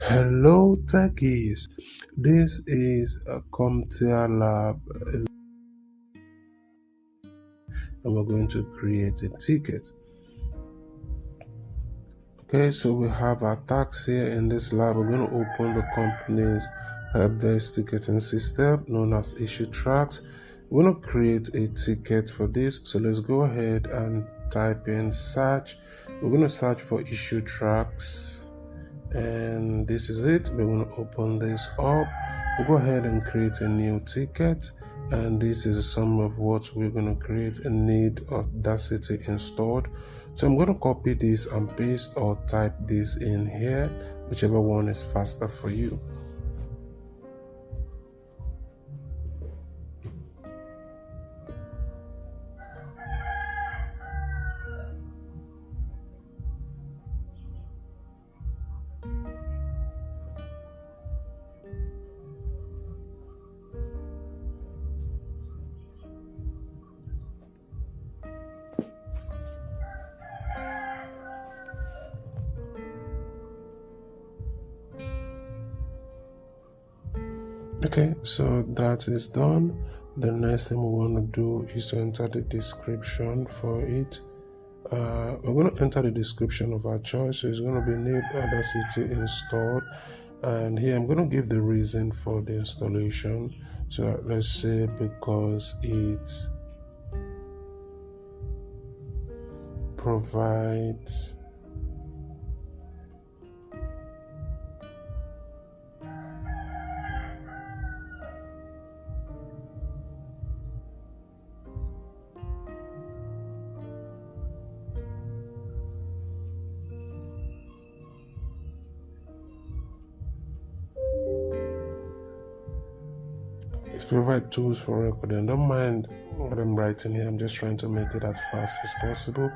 Hello techies, this is a CompTIA Lab and we're going to create a ticket. Okay, so we have our tags here in this lab. We're going to open the company's help desk ticketing system known as issue tracks. We're going to create a ticket for this, so let's go ahead and type in search. We're going to search for issue tracks, and this is it. We're going to open this up. We'll go ahead and create a new ticket, and this is a summary of what we're going to create and need Audacity installed. So I'm going to copy this and paste or type this in here, whichever one is faster for you. Okay, so that is done. The next thing we want to do is to enter the description for it. We're going to enter the description of our choice. So it's going to be need Audacity installed, and here I'm going to give the reason for the installation. So let's say because it provides provide tools for recording. Don't mind what I'm writing here. I'm just trying to make it as fast as possible.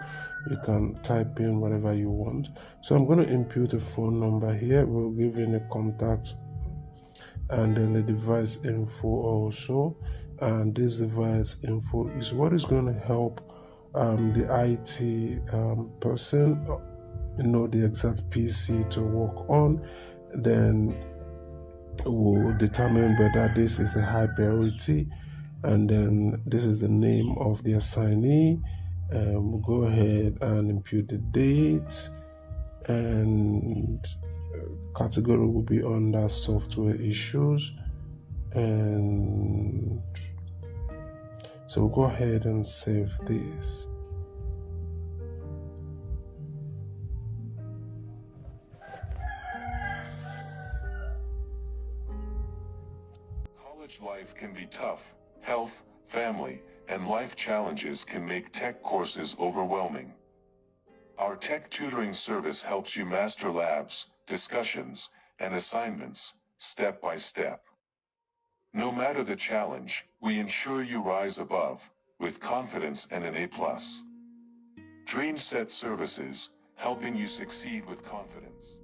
You can type in whatever you want. So I'm going to input a phone number here. We'll give in a contact and then the device info also. And this device info is what is going to help the IT person know the exact PC to work on. Then will determine whether this is a high priority, and then this is the name of the assignee. We'll go ahead and input the date, and category will be under software issues, and so we'll go ahead and save this. College life can be tough. Health, family, and life challenges can make tech courses overwhelming. Our tech tutoring service helps you master labs, discussions, and assignments, step by step. No matter the challenge, we ensure you rise above, with confidence and an A+. Dream Set Services, helping you succeed with confidence.